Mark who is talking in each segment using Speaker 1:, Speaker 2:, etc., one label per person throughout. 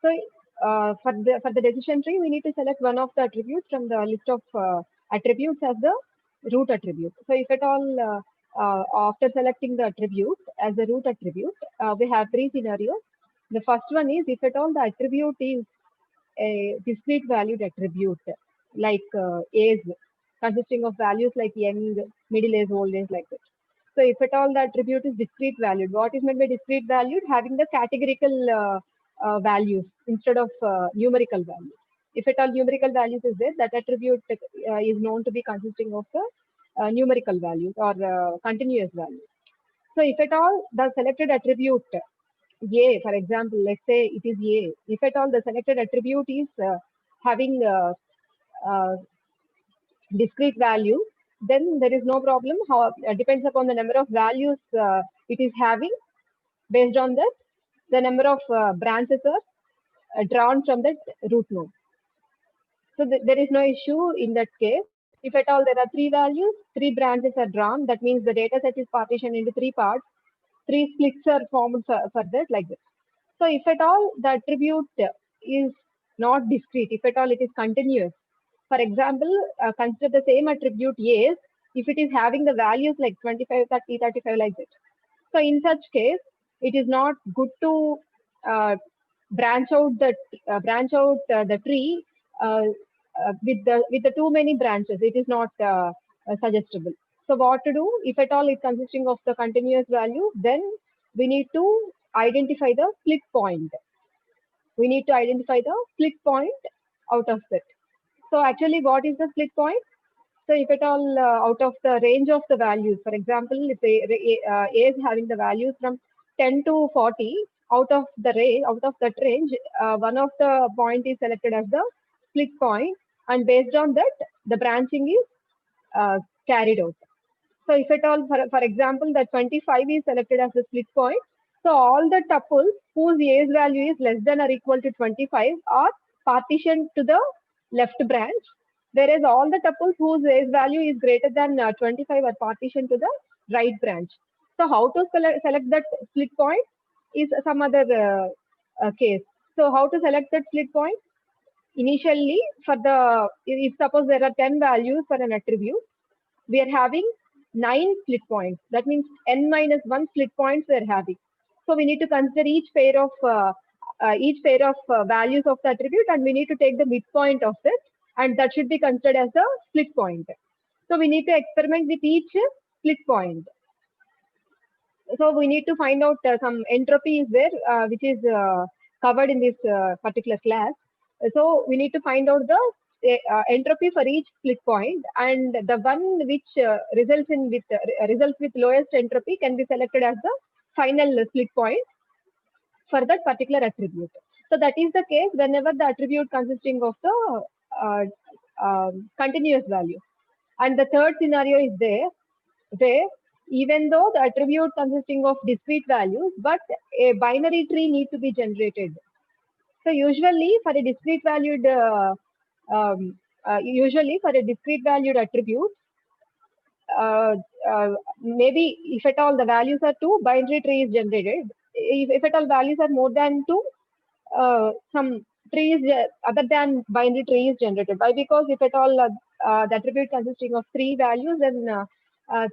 Speaker 1: So for the decision tree, we need to select one of the attributes from the list of attributes as the root attribute. So if at all after selecting the attribute as the root attribute, we have three scenarios. The first one is if at all the attribute is a discrete valued attribute like age, consisting of values like young, middle age, old age, like that. So if at all the attribute is discrete valued, what is meant by discrete valued? Having the categorical values instead of numerical values. If at all numerical values is there, that attribute is known to be consisting of the numerical values or continuous values. So if at all the selected attribute A, for example, let's say it is A. If at all the selected attribute is having uh, discrete value, then there is no problem. How depends upon the number of values it is having. Based on that, the number of branches are drawn from that root node. So there is no issue in that case. If at all there are three values, three branches are drawn. That means the data set is partitioned into three parts. Three splits are formed for that, like this. So if at all the attribute is not discrete, if at all it is continuous, for example, consider the same attribute yes, if it is having the values like 25, 30, 35, like that. So in such case, it is not good to uh, branch out the tree with the too many branches. It is not suggestible. So what to do? If at all it's consisting of the continuous value, then we need to identify the split point. We need to identify the split point out of it. So actually, what is the split point? So if at all out of the range of the values, for example, if A is having the values from 10 to 40, out of that range, one of the point is selected as the split point, and based on that, the branching is carried out. So if at all, for example, the 25 is selected as the split point, so all the tuples whose A's value is less than or equal to 25 are partitioned to the left branch, whereas all the tuples whose A's value is greater than 25 are partitioned to the right branch. So how to select that split point is some other case. So how to select that split point? Initially, if suppose there are 10 values for an attribute, we are having 9 split points. That means n minus 1 split points we are having. So we need to consider each pair of values of the attribute, and we need to take the midpoint of it, and that should be considered as the split point. So we need to experiment with each split point. So we need to find out some entropy is there, which is covered in this particular class. So we need to find out the entropy for each split point, and the one which results with lowest entropy can be selected as the final split point for that particular attribute. So that is the case whenever the attribute consisting of the continuous value. And the third scenario is there, where even though the attribute consisting of discrete values, but a binary tree need to be generated. So usually for a discrete valued attribute, uh, maybe if at all the values are 2, binary tree is generated. If at all values are more than 2, some trees other than binary tree is generated. Why? Because if at all the attribute consisting of 3 values, then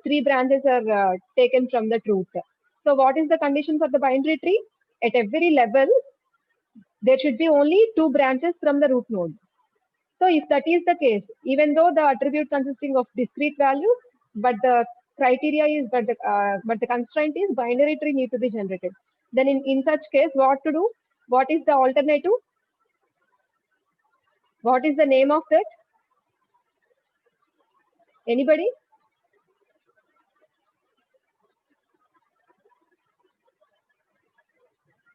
Speaker 1: 3 branches are taken from the root. So what is the condition for the binary tree? At every level, there should be only 2 branches from the root node. So if that is the case, even though the attribute consisting of discrete values, but the criteria is but the constraint is binary tree need to be generated. Then in such case, what to do? What is the alternative? What is the name of that? Anybody?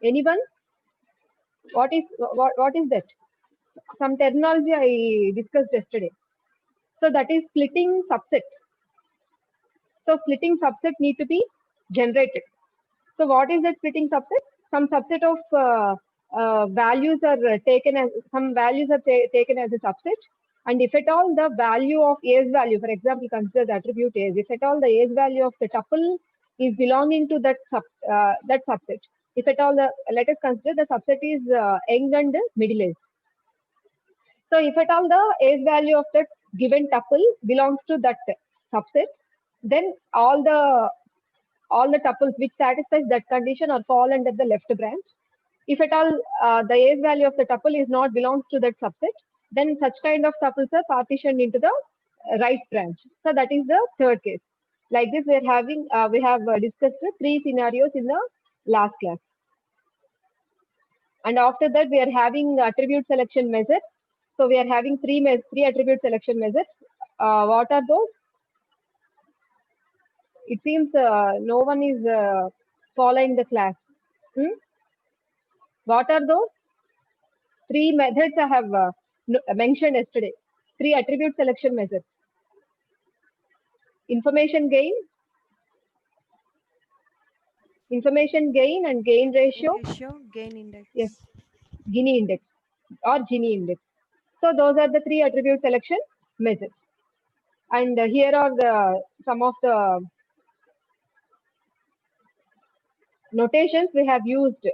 Speaker 1: Anyone? What is that? Some terminology I discussed yesterday. So that is splitting subset. So splitting subset need to be generated. So what is that splitting subset? Some subset of values are taken as taken as a subset, and if at all the value of A's value, for example, consider the attribute A's, if at all the A's value of the tuple is belonging to that subset, If at all, let us consider the subset is young and middle age. So if at all the age value of that given tuple belongs to that subset, then all the tuples which satisfies that condition are fall under the left branch. If at all the age value of the tuple is not belongs to that subset, then such kind of tuples are partitioned into the right branch. So that is the third case. Like this, we have discussed 3 scenarios in the last class. And after that, we are having attribute selection method. So we are having three attribute selection methods. What are those? It seems no one is following the class. What are those? 3 methods I have mentioned yesterday. 3 attribute selection methods. Information gain and gain ratio.
Speaker 2: Gain index.
Speaker 1: Yes, Gini index or Gini index. So those are the 3 attribute selection methods. And here are some of the notations we have used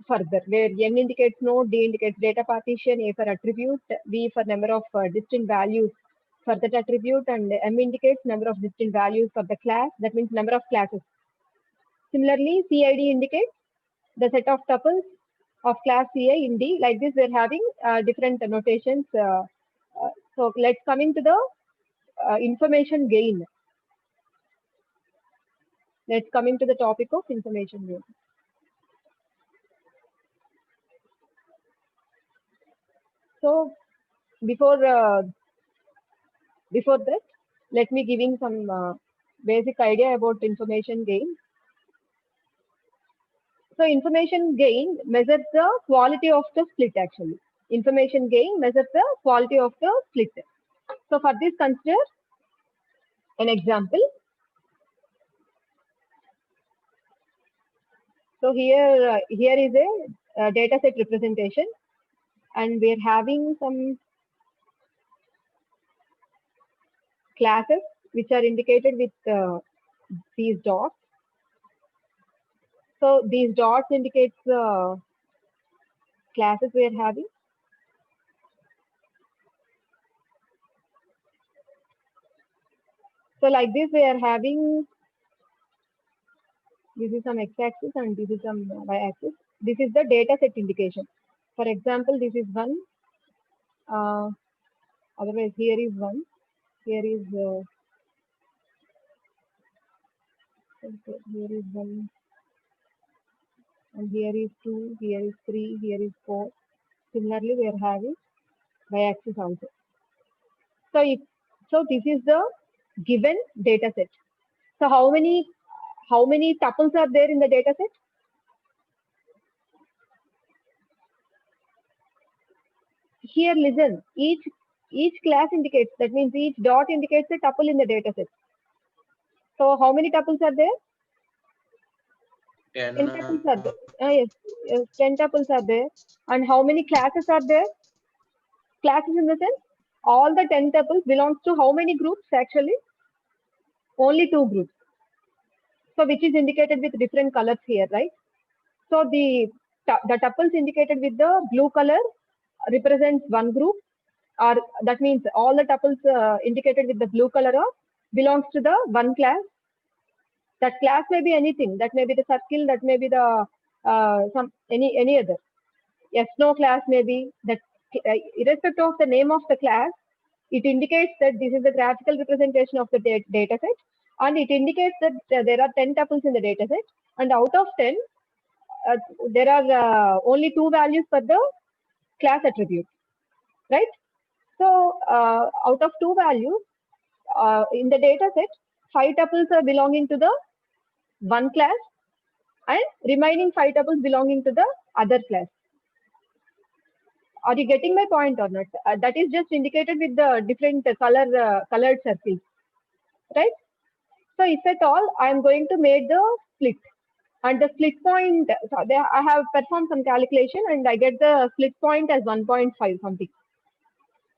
Speaker 1: further, where N indicates node, D indicates data partition, A for attribute, V for number of distinct values for that attribute, and M indicates number of distinct values for the class. That means number of classes. Similarly, CID indicates the set of tuples of class CI in D. Like this, we're having different notations. So let's come into the information gain. Let's come into the topic of information gain. So before that, let me giving some basic idea about information gain. So information gain measures the quality of the split actually. Information gain measures the quality of the split. So for this, consider an example. So here is a data set representation, and we're having some classes which are indicated with these dots. So these dots indicates classes we are having. So like this, we are having, this is some x-axis and this is some y-axis. This is the data set indication. For example, this is 1. Otherwise, here is 1. Here is here is 1. And here is 2. Here is 3. Here is 4. Similarly, we are having y-axis also. So this is the given data set. So how many tuples are there in the data set? Here, listen. Each class indicates, that means each dot indicates a tuple in the data set. So how many tuples are there? 10 tuples are there. Yes, 10 tuples are there. And how many classes are there? Classes in the sense, all the 10 tuples belongs to how many groups actually? Only 2 groups. So which is indicated with different colors here, right? So the tuples indicated with the blue color represents one group, or that means all the tuples indicated with the blue color belongs to the one class. That class may be anything. That may be the circle. That may be the any other. A snow class may be that. Irrespective of the name of the class, it indicates that this is the graphical representation of the data set, and it indicates that there are 10 tuples in the data set, and out of 10, there are only 2 values for the class attribute, right? So out of 2 values in the data set, 5 tuples are belonging to the one class, and remaining 5 tuples belonging to the other class. Are you getting my point or not? That is just indicated with the different colored circles, right? So if at all, I am going to make the split, and the split point, so I have performed some calculation and I get the split point as 1.5 something.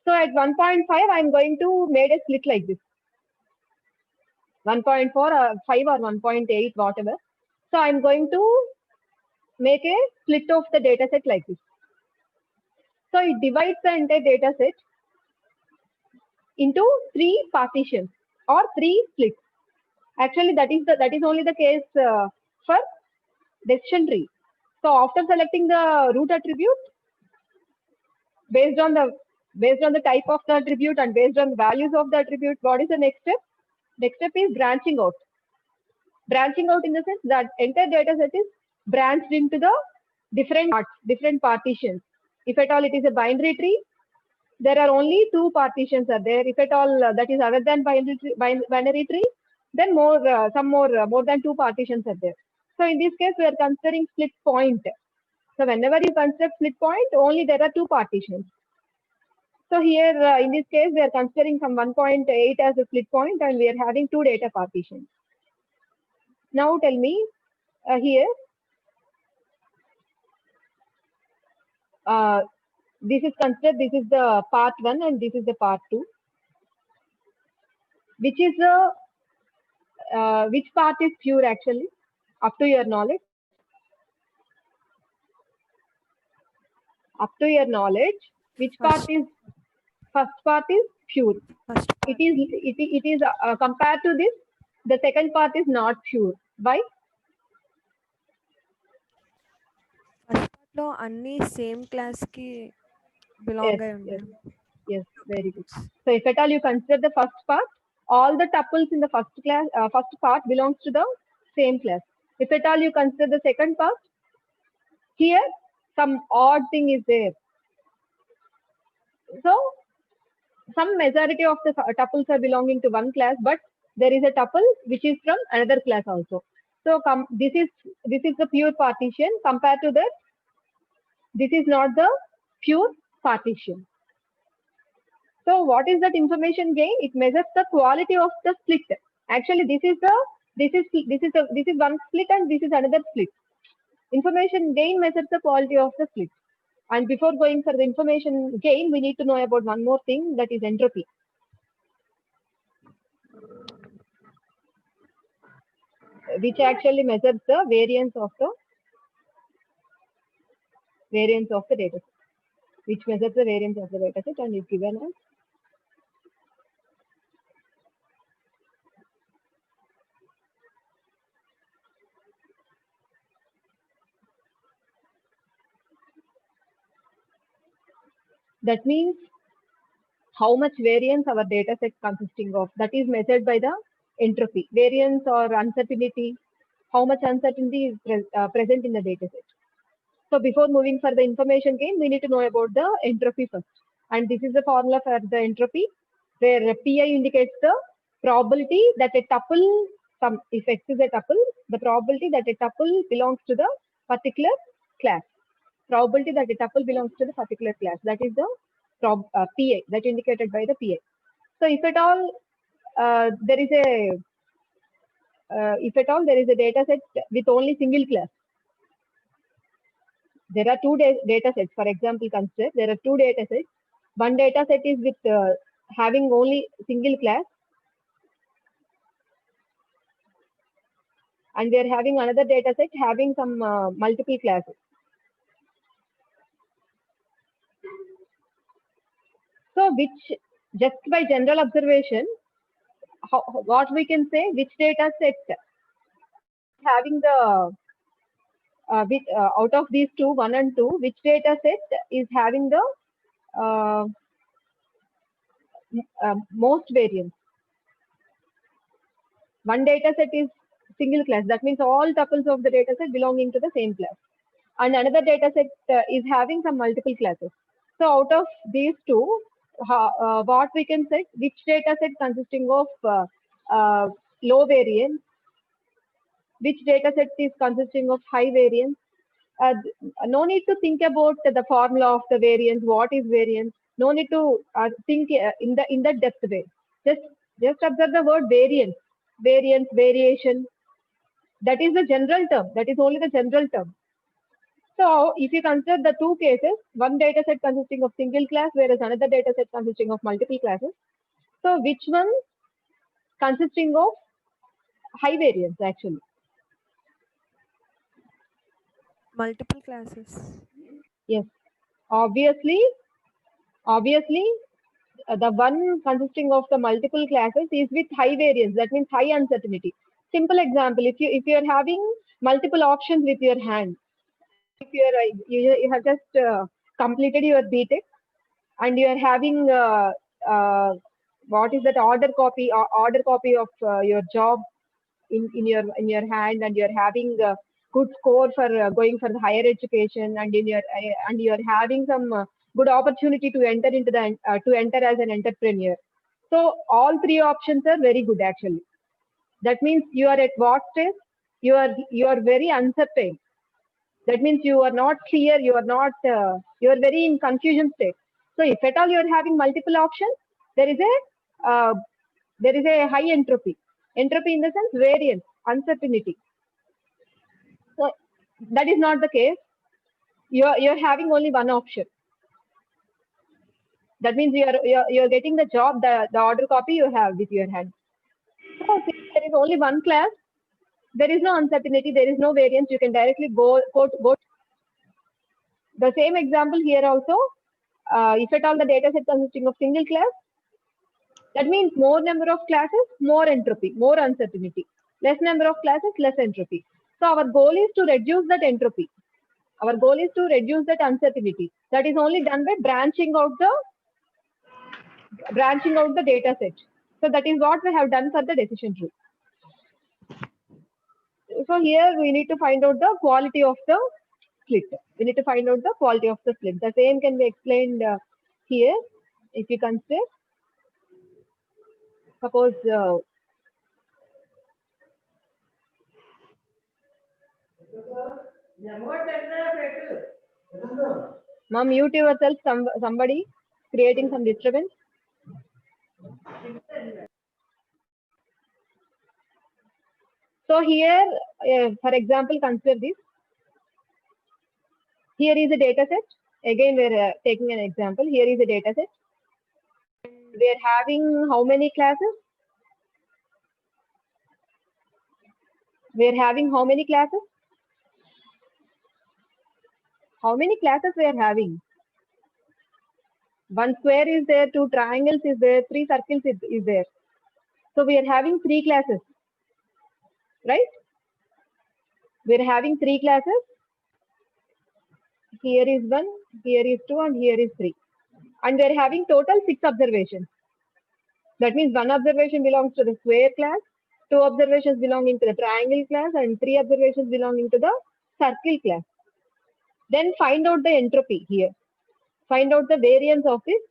Speaker 1: So at 1.5, I am going to make a split like this. 1.4 or 5 or 1.8, whatever. So I'm going to make a split of the data set like this. So it divides the entire data set into 3 partitions or 3 splits. Actually, that is only the case for decision tree. So after selecting the root attribute, based on the type of the attribute and based on the values of the attribute, what is the next step? Next step is branching out. Branching out in the sense that entire data set is branched into the different parts, different partitions. If at all it is a binary tree, there are only 2 partitions are there. If at all that is other than binary tree, then more than 2 partitions are there. So in this case, we are considering split point. So whenever you consider split point, only there are 2 partitions. So here in this case, we are considering some 1.8 as a split point and we are having 2 data partitions. Now tell me here, this is considered, this is the part 1 and this is the part 2. Which is which part is pure actually, up to your knowledge? Up to your knowledge, which part is, first part is pure. It is compared to this, the second part is not pure. Why?
Speaker 2: First పార్ట్లో అన్ని same క్లాస్కి belong అయి ఉన్నాయి.
Speaker 1: Yes, very good. So if at all you consider the first part, all the tuples in the first part belongs to the same class. If at all you consider the second part, here some odd thing is there. So some majority of the tuples are belonging to one class, but there is a tuple which is from another class also. So this is the pure partition. Compared to that, this is not the pure partition. So what is that information gain? It measures the quality of the split. Actually, this is one split and this is another split. Information gain measures the quality of the split. And before going for the information gain, we need to know about one more thing, that is entropy. Which actually measures the variance of the data set. Which measures the variance of the data set and is given as that means how much variance our data set consisting of, that is measured by the entropy. Variance or uncertainty, how much uncertainty is present in the data set. So before moving for the information gain, we need to know about the entropy first. And this is the formula for the entropy, where Pi indicates the probability that a tuple, if X is a tuple, the probability that a tuple belongs to the particular class. Probability that a tuple belongs to the particular class. That is the Pi, that indicated by the Pi. So if at all there is a data set with only single class, there are 2 data sets. For example, consider there are 2 data sets. One data set is with having only single class, and we are having another data set having some multiple classes. So which, just by general observation, what we can say, which data set having the out of these 2, 1 and 2, which data set is having the most variance? One data set is single class. That means all tuples of the data set belonging to the same class. And another data set is having some multiple classes. So out of these 2, what we can say, which data set consisting of low variance, which data set is consisting of high variance. No need to think about the formula of the variance, what is variance. No need to think in the depth way. Just observe the word variance, variation. That is the general term. That is only the general term. So if you consider the 2 cases, one data set consisting of single class, whereas another data set consisting of multiple classes. So which one consisting of high variance actually?
Speaker 2: multiple classes.
Speaker 1: Yes, obviously, obviously, the one consisting of the multiple classes is with high variance. That means high uncertainty. Simple example: if you are having multiple options with your hand, if you have just completed your BTech and you are having uh, what is that order copy of your job in your hand, and you're having a good score for going for the higher education, and and you're having some good opportunity to enter into the to enter as an entrepreneur. So all three options are very good actually. That means you are at what stage? You are very uncertain. That means you are not clear, you are not you are very in confusion state. So if at all you are having multiple options, there is a uh, there is a high entropy. Entropy in the sense variance, uncertainty. So that is not the case. You're having only one option. That means you're getting the job, the order copy you have with your hand. So since there is only one class, there is no uncertainty, there is no variance. You can directly go. The same example here also. If at all the data set consisting of single class, that means more number of classes, more entropy, more uncertainty. Less number of classes, less entropy. So our goal is to reduce that entropy. Our goal is to reduce that uncertainty. That is only done by branching out the data set. So that is what we have done for the decision tree. So here we need to find out the quality of the split. We need to find out the quality of the split. The same can be explained here. If you consider, suppose ma'am, mute yourself. Somebody creating some disturbance. So here, for example, consider this. Here is a data set. Again, we're taking an example. Here is a data set. We are having how many classes? We are having how many classes? How many classes we are having? One square is there, two triangles is there, three circles is there. So we are having three classes, right? We are having three classes. Here is one, here is two, and here is three. And we are having total 6 observations. That means one observation belongs to the square class, two observations belonging to the triangle class, and three observations belonging to the circle class. Then find out the entropy here. Find out the variance of this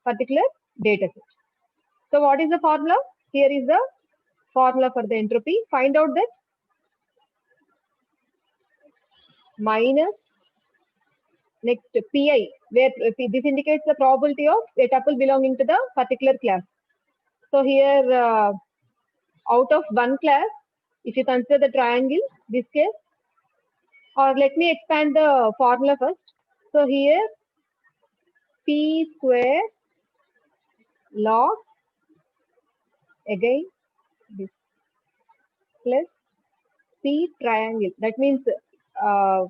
Speaker 1: particular data set. So what is the formula? Here is the formula for the entropy. Find out that minus next pi, where this indicates the probability of a tuple belonging to the particular class. So here out of one class, if you consider the triangle, this case, or let me expand the formula first. So here p square log again this plus p triangle. That means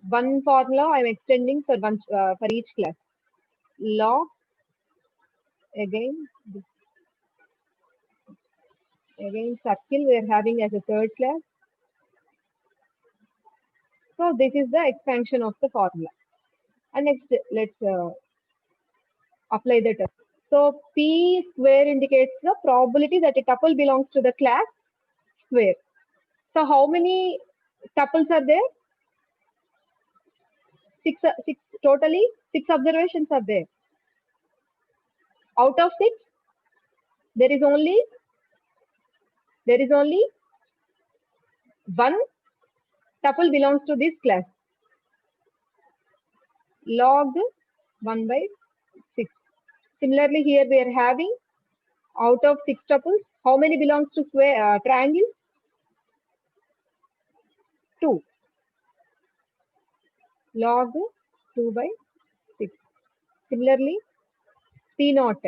Speaker 1: one formula I am extending for each class. Log again this, again circle we are having as a third class. So this is the expansion of the formula. And next let's apply the test. So p square indicates the probability that a tuple belongs to the class square. So how many tuples are there? Six totally 6 observations are there. Out of 6, there is only one tuple belongs to this class. Log 1 by 6. Similarly, here we are having out of 6 tuples, how many belongs to square triangle? 2. Log 2 by 6. Similarly, P naught.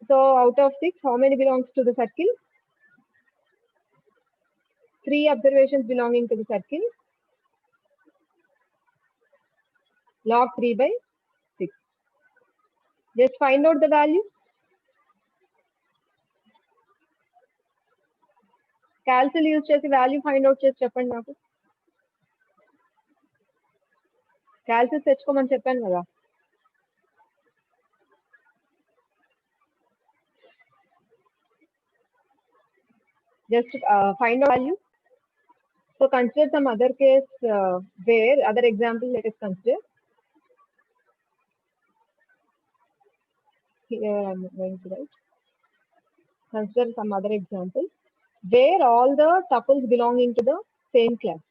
Speaker 1: So out of 6, how many belongs to the circle? 3 observations belonging to the circle. log 3 by 6. Just find out the value. Calcul use చేసి value find out చేసి చెప్పండి నాకు. క్యాల్సిస్ తెచ్చుకోమని చెప్పాను కదా. Just find out value. So consider some other case where other example let us consider. Here I am going to write. Consider some other example where all the tuples belonging to the same class.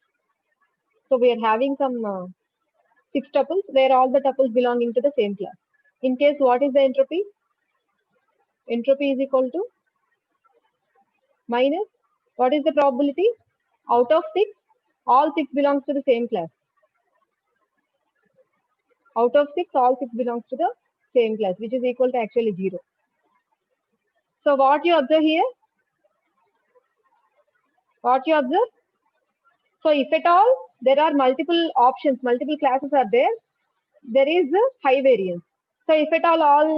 Speaker 1: So we are having some 6 tuples where all the tuples belonging to the same class. In case, what is the entropy? Entropy is equal to minus, what is the probability? Out of 6, all 6 belongs to the same class. Out of 6, all 6 belongs to the same class, which is equal to actually 0. So what you observe here? What you observe? So if at all there are multiple options, multiple classes are there is a high variance. So if at all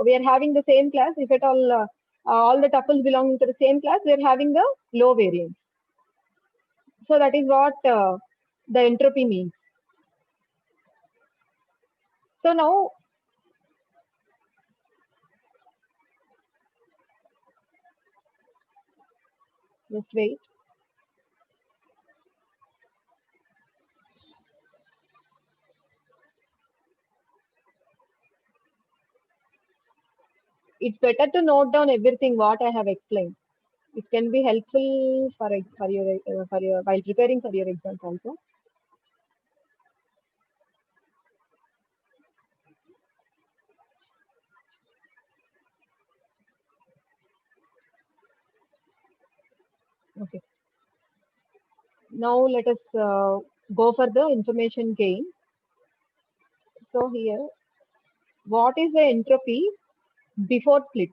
Speaker 1: we are having the same class, if at all the tuples belonging to the same class, we are having the low variance. So that is what the entropy means. So now, just wait. It's better to note down everything what I have explained. It can be helpful for your while preparing for your exams also. Okay. Now let us go for the information gain. So here, what is the entropy before split?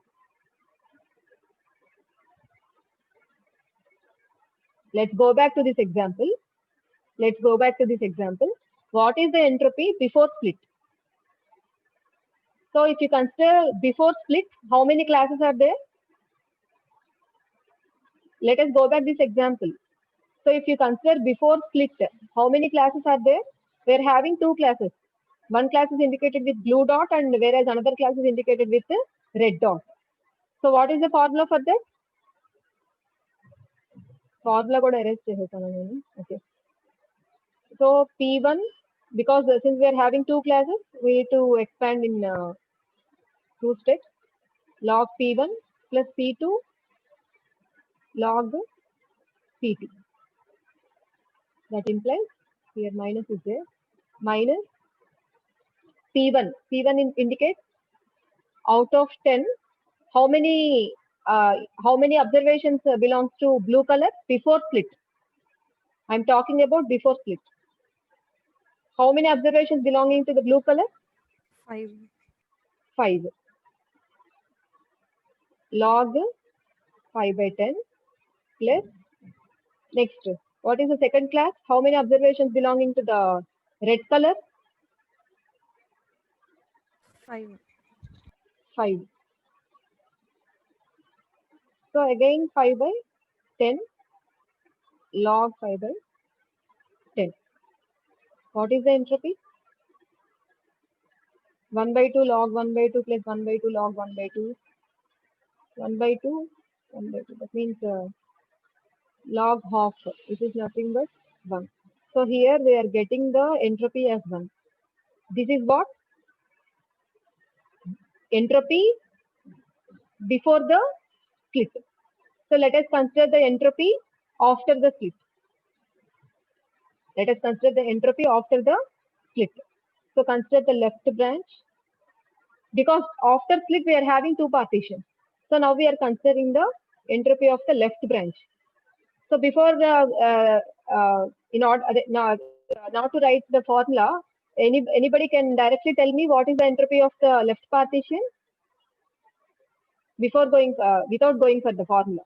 Speaker 1: Let's go back to this example. What is the entropy before split? So if you consider before split, how many classes are there? Let us go back this example. So if you consider before split, how many classes are there? We are having 2 classes. One class is indicated with blue dot and whereas another class is indicated with red dot. So what is the formula for that? Formula got erase chesesanu. Okay. So P1, because since we are having 2 classes, we need to expand in 2 steps. Log P1 plus P2 log P2. That implies here minus is there. Minus P1. P1 indicates out of 10, how many observations belongs to blue color before split? I'm talking about before split. How many observations belonging to the blue color?
Speaker 2: 5.
Speaker 1: 5. Log 5 by 10 plus next. What is the second class? How many observations belonging to the red color?
Speaker 2: 5.
Speaker 1: 5. So again 5 by 10 log 5 by 10. What is the entropy? 1 by 2 log 1 by 2 plus 1 by 2 log 1 by 2. 1 by 2, 1 by 2. That means log half, which is nothing but 1. So here we are getting the entropy as 1. This is what? Entropy before the split. So let us consider the entropy after the split. Let us consider the entropy after the split. So consider the left branch. Because after split we are having 2 partitions. So now we are considering the entropy of the left branch. So before the in order now to write the formula, anybody can directly tell me what is the entropy of the left partition before going without going for the formula.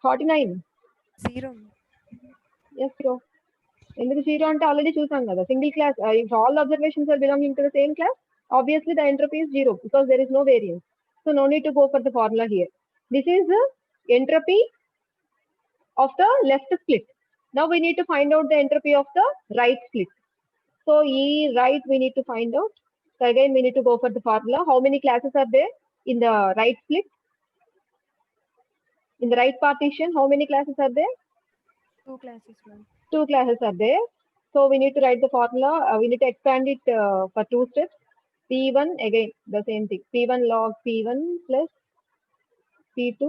Speaker 1: 49.
Speaker 2: 0.
Speaker 1: Yes, bro. ఎందుకు zero అంటే already చూసాం కదా single class if all observations are belonging to the same class obviously the entropy is zero because there is no variance, so no need to go for the formula here. This is the entropy of the left split. Now we need to find out the entropy of the right split. So E right we need to find out. So again we need to go for the formula. How many classes are there in the right split? In the right partition, how many classes are there?
Speaker 2: 2 classes, ma'am.
Speaker 1: 2 classes are there. So we need to write the formula. We need to expand it for 2 steps. P1 again the same thing. P1 log P1 plus P2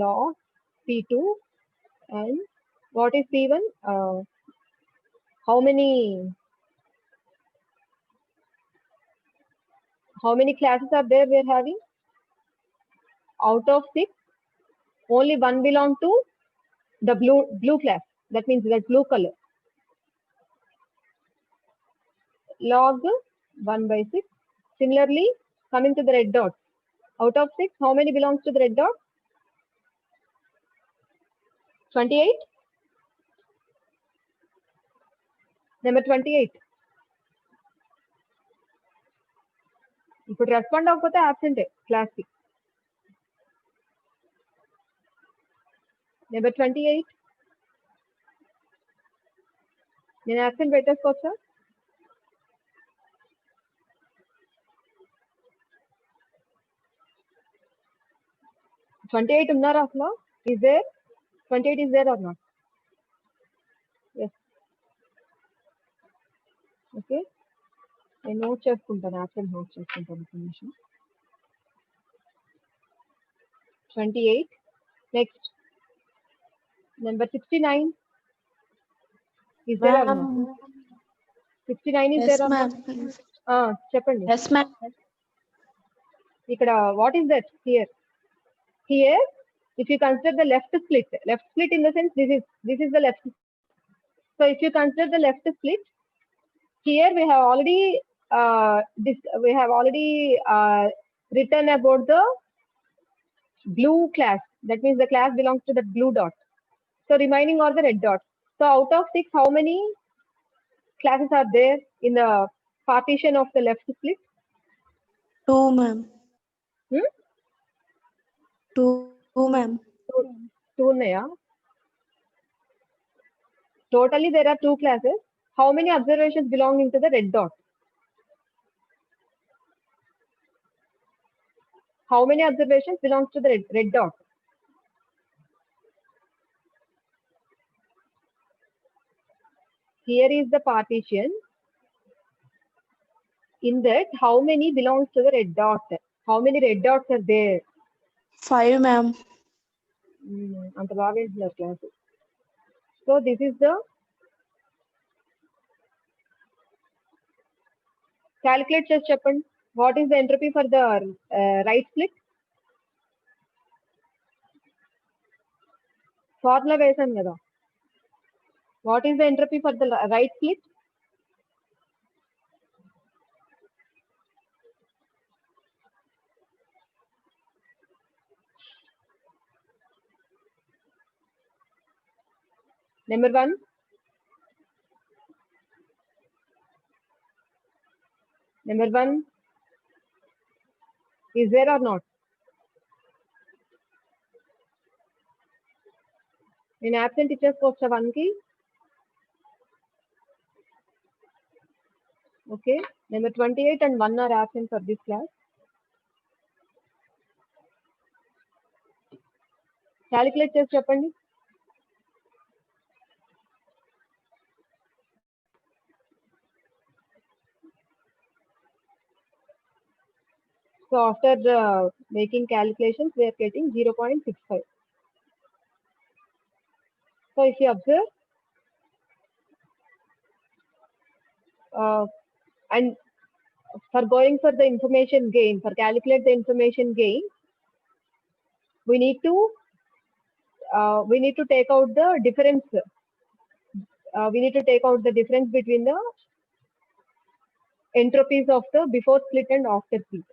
Speaker 1: log P2, and what is P1? How many classes are there we are having? Out of 6, only 1 belong to the blue class. That means that blue color. Log 1 by 6. Similarly, coming to the red dot. Out of 6, how many belongs to the red dot? 28. Number 28. ఇప్పుడు respond అవ్వకపోతే absent class కి. Number 28 నేను absent పెట్టేసుకోవచ్చా? $28 ఉన్నారా అసలు? Is there? 28 is there or not? Yes. Okay. నేను note చేసుకుంటాను, absent note చేసుకుంటాను information. 28. Next. Number 69. Is there or not? 69 is there or not? చెప్పండి.
Speaker 3: Yes, ma'am.
Speaker 1: ఇక్కడ what is that here? Here, if you consider the left split in the sense this is the left. So if you consider the left split, here we have already written about the blue class. That means the class belongs to the blue dot. So remaining are the red dots. So out of 6, how many classes are there in the partition of the left split?
Speaker 3: 2, ma'am. 2, ma'am.
Speaker 1: 2 ఉన్నాయా? Totally there are 2 classes. How many observations belonging to the red dot? How many observations belongs to the red dot? Here is the partition. In that, how many belongs to the red dot? How many red dots are there?
Speaker 3: 5, ma'am.
Speaker 1: అంత బాగా వేస్తున్నారు class. So this is the calculate చేసి చెప్పండి. What is the entropy for the right split? Formula వేసాను కదా. What is the entropy for the right split? Number 1. Number 1. Is there or not? నేను absent ఇచ్చేసుకోవచ్చా 1 కి? Okay. Number 28 and 1 are absent for this class. Calculate చేసి చెప్పండి. So after making calculations, we are getting 0.65. So if you observe, and for going for the information gain, for calculate the information gain, we need to take out the difference. We need to take out the difference between the entropies of the before split and after split.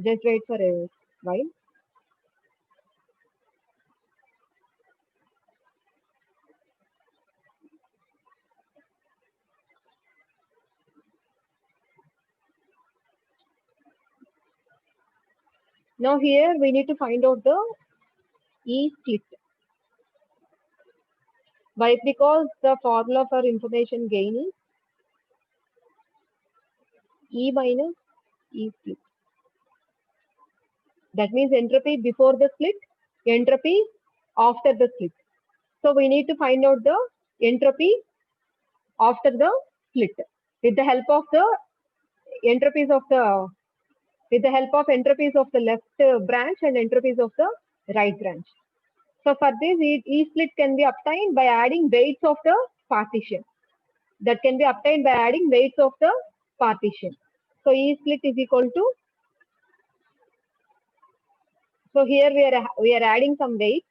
Speaker 1: Just wait for a while. Now here we need to find out the E split. Why? Because the formula for information gain is E minus E split. That means entropy before the split, entropy after the split. So we need to find out the entropy after the split with the help of the entropies of the entropies of the left branch and entropies of the right branch. So for this, E split can be obtained by adding weights of the partition. That can be obtained by adding weights of the partition. So E split is equal to. So here we are adding some weights.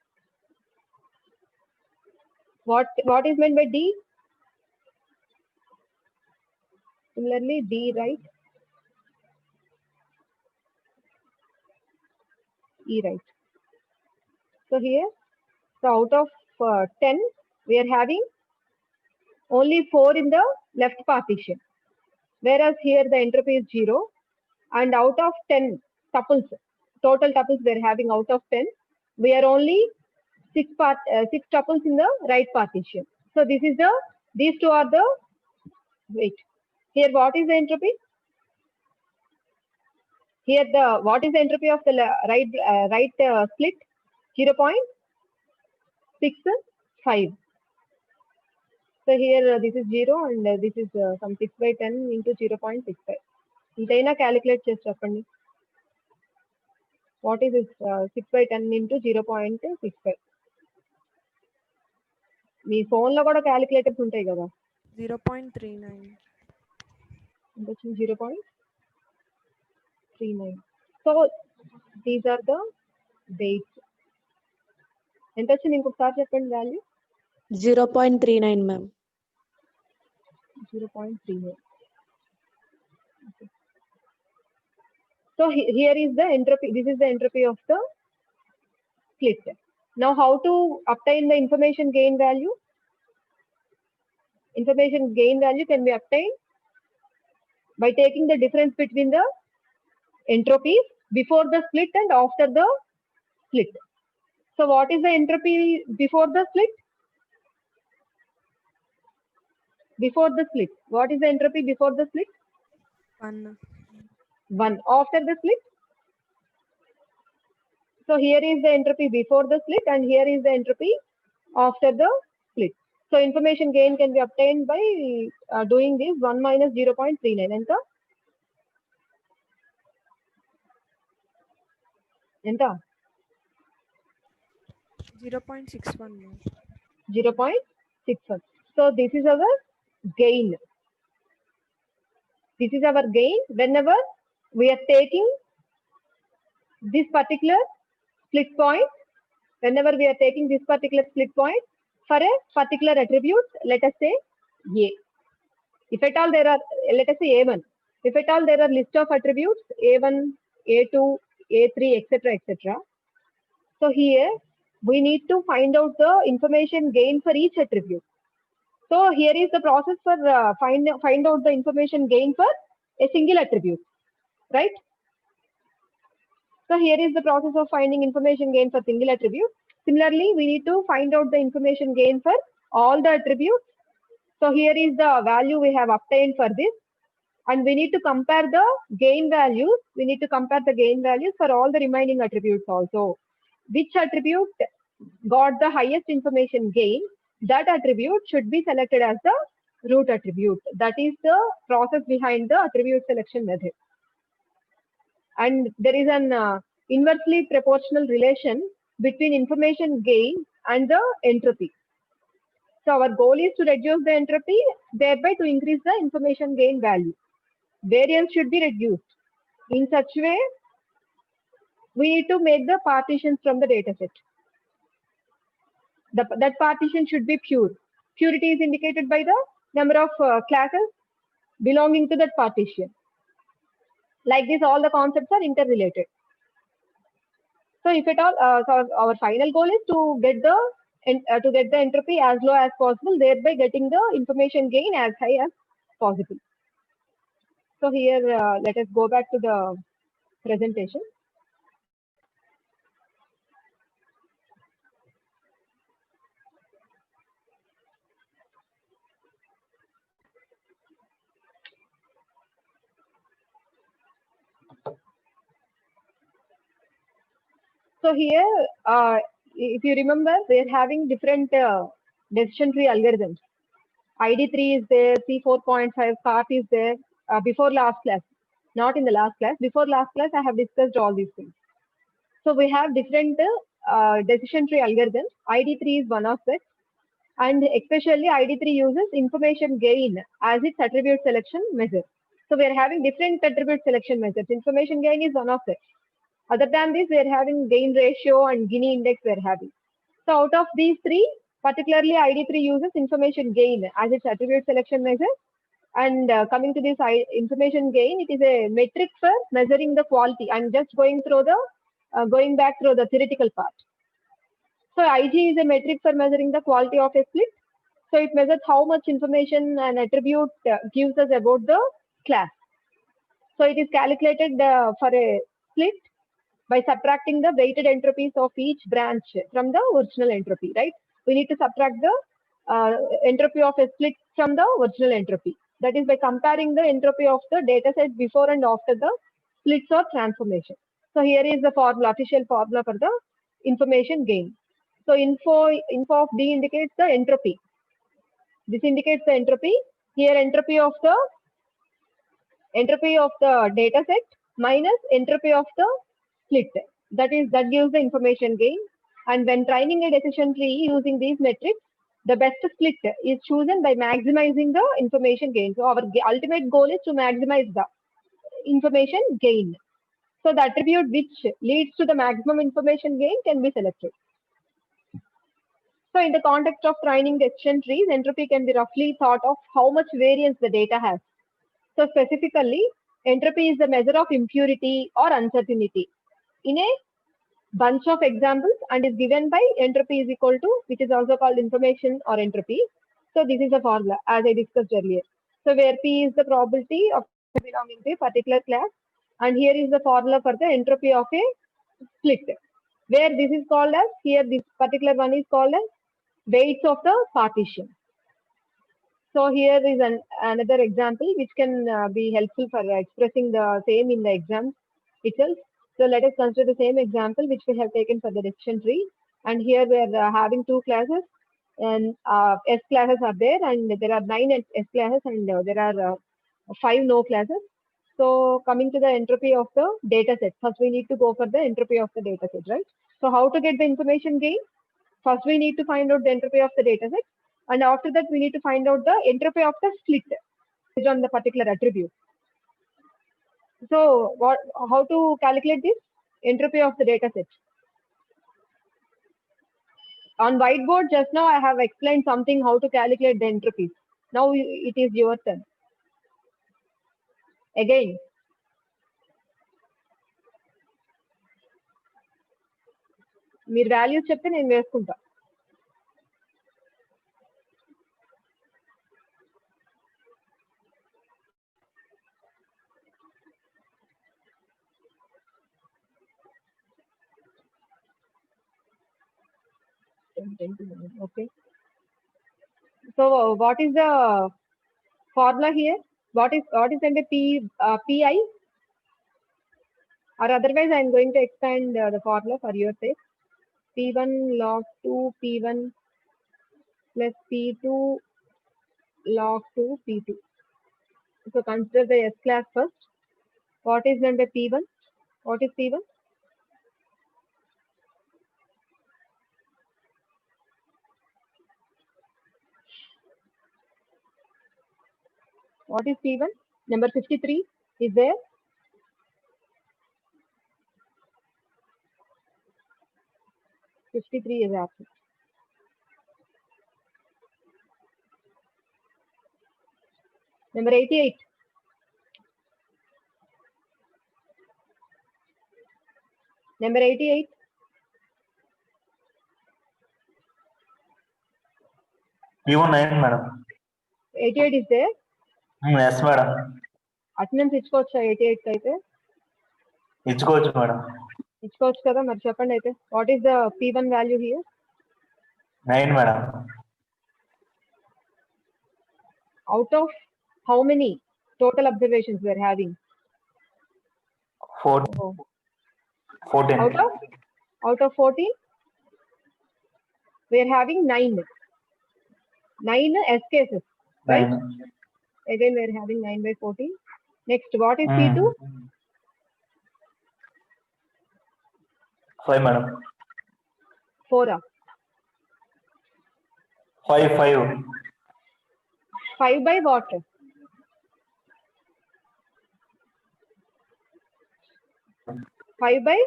Speaker 1: What is meant by D? Similarly, D, right? E, right? So here, so out of 10, we are having only 4 in the left partition, whereas here the entropy is 0, and out of 10 tuples, total tuples we are having out of 10, we are only 6 tuples in the right partition. So these two are the, wait, here what is the entropy? Here what is the entropy of the right split? 0.65. So here this is 0 and this is some 6 by 10 into 0.65. Intaina calculate chest cheppandi. What is this 6 by 10 into 0.65? Me phone లో కూడా calculators ఉంటాయి కదా.
Speaker 2: 0.39.
Speaker 1: 0.39. So these are the weights. ఎంత వచ్చింది ఇంకొకసారి చెప్పండి value.
Speaker 3: 0.39 ma'am.
Speaker 1: 0.39. Okay. So here is the entropy. This is the entropy of the split. Now how to obtain the information gain value? Information gain value can be obtained by taking the difference between the entropies before the split and after the split. So what is the entropy before the split? Before the split. What is the entropy before the split?
Speaker 2: 1.
Speaker 1: 1. After the split? So here is the entropy before the split and here is the entropy after the split. So information gain can be obtained by doing this 1 minus 0.39. Enta?
Speaker 2: 0.61.
Speaker 1: 0.61. So this is our gain. This is our gain whenever we are taking this particular split point. Whenever we are taking this particular split point for a particular attribute, let us say A. If at all there are, let us say A1. If at all there are list of attributes A1, A2, A3, etc., etc. So here we need to find out the information gain for each attribute. So here is the process for find out the information gain for a single attribute, right? So here is the process of finding information gain for single attribute. Similarly, we need to find out the information gain for all the attributes. So here is the value we have obtained for this. And we need to compare the gain values. We need to compare the gain values for all the remaining attributes also. Which attribute got the highest information gain? That attribute should be selected as the root attribute. That is the process behind the attribute selection method. And there is an inversely proportional relation between information gain and the entropy. So our goal is to reduce the entropy, thereby to increase the information gain value. Variance should be reduced. In such way, we need to make the partitions from the dataset. That partition should be pure. Purity is indicated by the number of classes belonging to that partition. Like this, all the concepts are interrelated. So if at all, so our final goal is to get the entropy as low as possible, thereby getting the information gain as high as possible. So here, let us go back to the presentation. So here, if you remember, we are having different decision tree algorithms. ID3 is there, C4.5, CART is there. Before last class, not in the last class. Before last class, I have discussed all these things. So we have different decision tree algorithms. ID3 is one of it. And especially ID3 uses information gain as its attribute selection measure. So we are having different attribute selection methods. Information gain is one of it. Other than this, we are having gain ratio and Gini index we are having. So out of these three, particularly ID3 uses information gain as its attribute selection measure. And coming to this information gain, it is a metric for measuring the quality. I'm just going back through the theoretical part. So IG is a metric for measuring the quality of a split. So it measures how much information an attribute gives us about the class. So it is calculated for a split by subtracting the weighted entropies of each branch from the original entropy, right? We need to subtract the entropy of a split from the original entropy. That is by comparing the entropy of the data set before and after the splits or transformation. So here is the formula, official formula for the information gain. So info of D indicates the entropy. This indicates the entropy. Here entropy of the data set minus entropy of the split. That gives the information gain. And when training a decision tree using these metrics, the best split is chosen by maximizing the information gain. So our ultimate goal is to maximize the information gain. So the attribute which leads to the maximum information gain can be selected. So in the context of training decision trees, entropy can be roughly thought of how much variance the data has. So specifically, entropy is the measure of impurity or uncertainty in a bunch of examples and is given by entropy is equal to, which is also called information or entropy. So this is a formula as I discussed earlier. So where P is the probability of belonging to a particular class, and here is the formula for the entropy of a split, where this is called as, here this particular one is called as weights of the partition. So here is another example which can be helpful for expressing the same in the exam itself. So let us consider the same example which we have taken for the decision tree. And here we are having two classes, and S classes are there, and there are 9 S classes, and there are 5 no classes. So coming to the entropy of the data set, first we need to go for the entropy of the data set, right? So how to get the information gain? First we need to find out the entropy of the data set, and after that we need to find out the entropy of the split based on the particular attribute. So how to calculate this entropy of the data set? On whiteboard just now I have explained something how to calculate the entropies. Now it is your turn. Again, మీరు values చెప్తే నేను వేసుకుంటా. Okay. So what is the formula here? What is under PI? Or otherwise I am going to expand the formula for your sake. P1 log 2 P1 plus P2 log 2 P2. So consider the S class first. What is under P1? What is P1? What is P1? Number 53 is there. '53 is absent. Number 88. Number 88.
Speaker 4: P1 9, madam.
Speaker 1: 88 is there.
Speaker 4: Yes, madam.
Speaker 1: Attendance ఇచ్చుకోవచ్చా 88 అయితే?
Speaker 4: ఇచ్చుకోవచ్చు madam.
Speaker 1: ఇచ్చుకోవచ్చు కదా, మరి చెప్పండి అయితే. What is the P1 value here?
Speaker 4: 9 madam.
Speaker 1: Out of how many total observations we are having?
Speaker 4: 14.
Speaker 1: Out of 14 we are having 9 S cases, right?
Speaker 4: 9.
Speaker 1: Again we are having 9 by 14. Next, what is P2?
Speaker 4: 5 madam.
Speaker 1: 4.
Speaker 4: 5.
Speaker 1: 5 by what? 5 by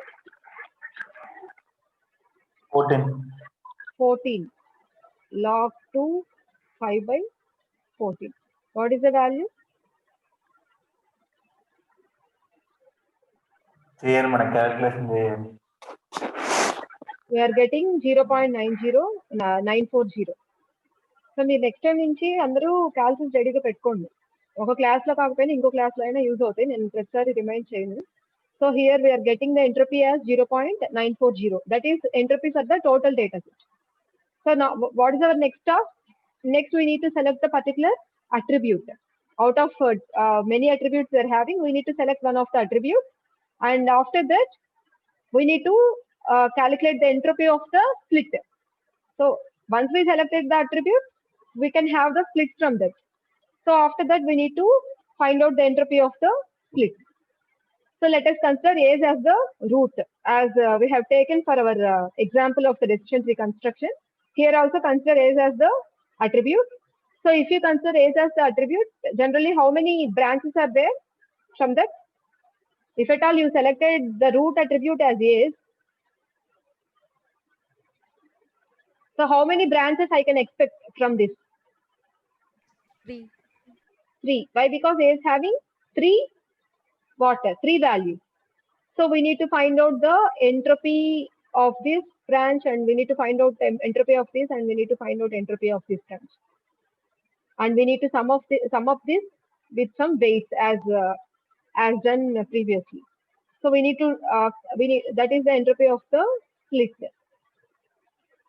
Speaker 1: 14. Log 2 5 by 14. What is the value?
Speaker 4: చేయాలి మనం calculation చేయాలి.
Speaker 1: We are getting 0.90940. So మీరు next time నుంచి అందరూ calculation రెడీగా పెట్టుకోండి. ఒక class లో కాకపోయినా ఇంకో క్లాస్ లో అయినా యూజ్ అవుతాయి. నేను ప్రతిసారి రిమైండ్ చేయను. So here we're getting the entropy as 0.940. That is entropy for the total data set. So what is our next task? Next, we need to select the particular attribute. Out of many attributes we are having, we need to select one of the attributes. And after that, we need to calculate the entropy of the split. So once we selected the attribute, we can have the split from that. So after that, we need to find out the entropy of the split. So let us consider age as the root, as we have taken for our example of the decision tree construction. Here also consider age as the attribute. So if you consider age as the attribute, generally how many branches are there from that? If at all you selected the root attribute as age, so how many branches I can expect from this? 3. Why? Because age having 3 values. So we need to find out the entropy of this branch, and we need to find out the entropy of this, and we need to find out entropy of this branch, and we need to sum up this with some weights as done previously. So we need to that is the entropy of the split.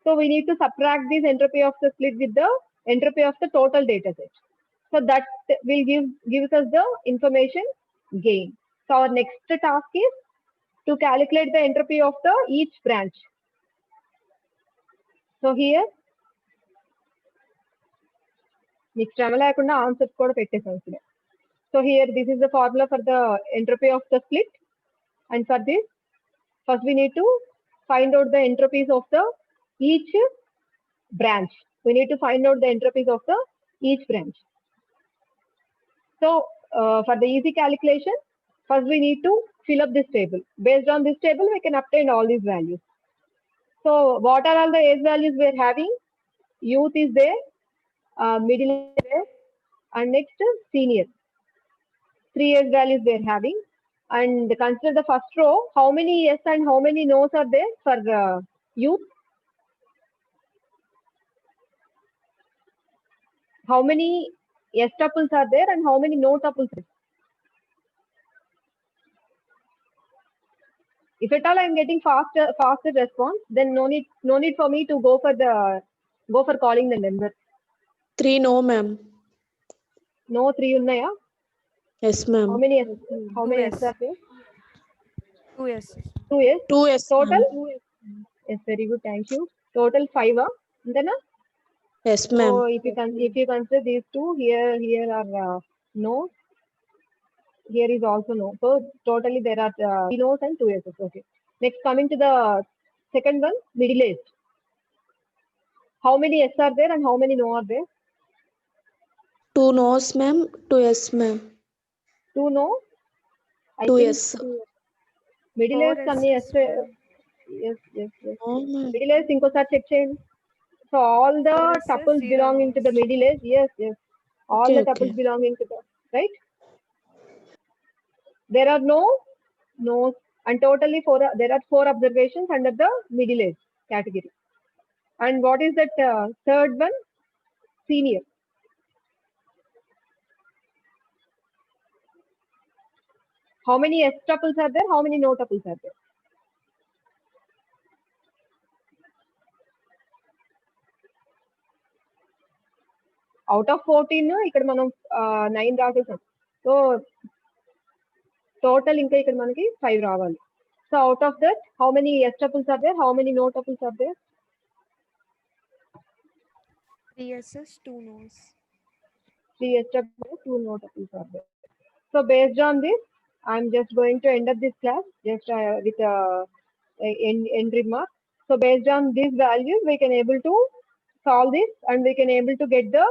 Speaker 1: So we need to subtract this entropy of the split with the entropy of the total data set. So that will gives us the information gain. So our next task is to calculate the entropy of the each branch. So here, next time answer code pettesaam. So here, this is the formula for the entropy of the split. And for this, first we need to find out the entropies of the each branch. We need to find out the entropies of the each branch. So for the easy calculation, first we need to fill up this table. Based on this table, we can obtain all these values. So what are all the age values we are having? Youth is there, middle is there, and next senior. 3 age values we are having. And consider the first row, how many yes and how many no's are there for youth? How many yes tuples are there and how many no tuples are there? If at all I am getting faster response, then no need for me to go for calling the number.
Speaker 3: 3 no, ma'am.
Speaker 1: No 3 unnaya?
Speaker 3: Yes, ma'am.
Speaker 1: How many yes are there?
Speaker 2: 2 yes.
Speaker 1: 2 yes.
Speaker 3: 2 yes.
Speaker 1: Total?
Speaker 3: Ma'am.
Speaker 1: Yes, very good. Thank you. Total 5. Then
Speaker 3: Yes, ma'am.
Speaker 1: so if you consider these two, here are no. Here is also no. So totally there are 3 no's and 2 yeses. Okay. Next, coming to the second one, middle aged. How many yes are there and how many no are there?
Speaker 3: 2 no's, ma'am. 2 yes, ma'am.
Speaker 1: 2 no.
Speaker 3: 2 yes.
Speaker 1: Middle
Speaker 2: 4
Speaker 1: aged some yes. Yes.
Speaker 3: Oh, ma'am.
Speaker 1: Middle aged ఇంకోసారి check చేయండి. So all the
Speaker 2: Four yeses,
Speaker 1: tuples
Speaker 2: 0
Speaker 1: belonging to the
Speaker 2: no's.
Speaker 1: middle age, yes. All
Speaker 3: Okay,
Speaker 1: the tuples belonging to the right. There are no And totally there are 4 observations under the middle age category. And what is that third one? Senior. How many S tuples are there? How many no tuples are there? Out of 14, ఇక్కడ మనం 9 రాసేసాం. So total ఇంకా ఇక్కడ మనకి 5 రావాలి. So out of that, how many S tuples are there? How many no tuples are there?
Speaker 2: 3 yeses, 2 nos.
Speaker 1: 3 S tuples, 2 no tuples are there. So based on this, I'm just going to end up this class just with end remark. So based on these values, we can able to solve this and we can able to get the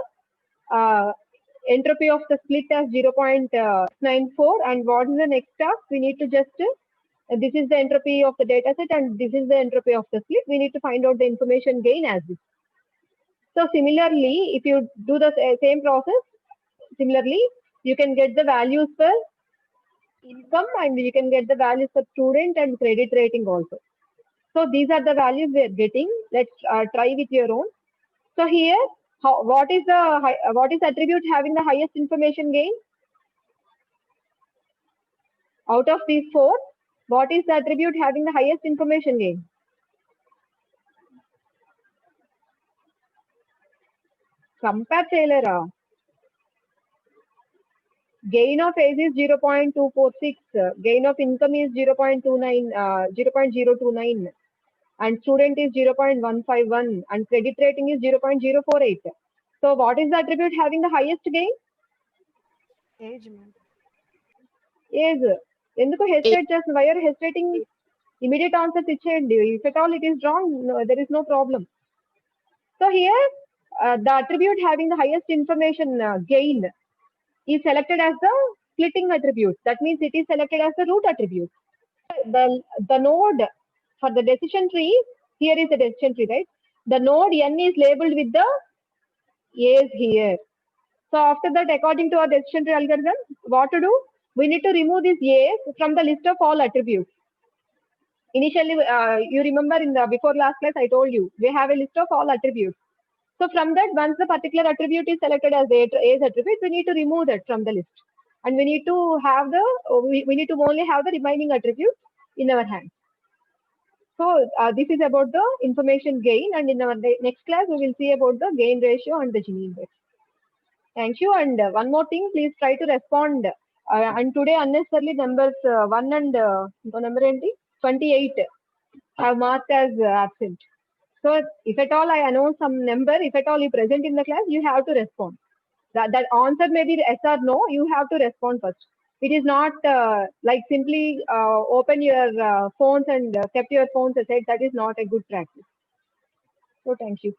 Speaker 1: entropy of the split as 0.94. And what is the next task? We need to just this is the entropy of the data set and this is the entropy of the split. We need to find out the information gain as this. So similarly, if you do the same process, similarly, you can get the values for income and you can get the values for student and credit rating also. So these are the values we are getting. Let's try with your own. So here, what is the attribute having the highest information gain? Out of these 4, what is the attribute having the highest information gain? Compare చేయలేరా? Gain of age is 0.246, gain of income is 0.029, and student is 0.151, and credit rating is 0.048. So what is the attribute having the highest gain?
Speaker 2: Age, ma'am.
Speaker 1: Age. ఎందుకు hesitate చేస్తున్నారు? Why are you hesitating? Immediate answers ఇచ్చేయండి. If at all it is wrong, no, there is no problem. So here, the attribute having the highest information gain is selected as the splitting attribute. That means it is selected as the root attribute. The node for the decision tree, here is the decision tree, right? The node n is labeled with the A's here. So after that, according to our decision tree algorithm, what to do? We need to remove these A's from the list of all attributes. Initially, you remember in the before last class, I told you, we have a list of all attributes. So from that, once the particular attribute is selected as A's attribute, we need to remove that from the list. And we need to have we need to only have the remaining attributes in our hands. So this is about the information gain. And in our next class, we will see about the gain ratio and the Gini index. Thank you. And one more thing, please try to respond. And today, unnecessarily numbers 1 and number 28 are marked as absent. So if at all I announce some number, if at all you present in the class, you have to respond. That answer may be yes or no, you have to respond first. It is not like simply open your phones and kept your phones aside. That is not a good practice. So thank you.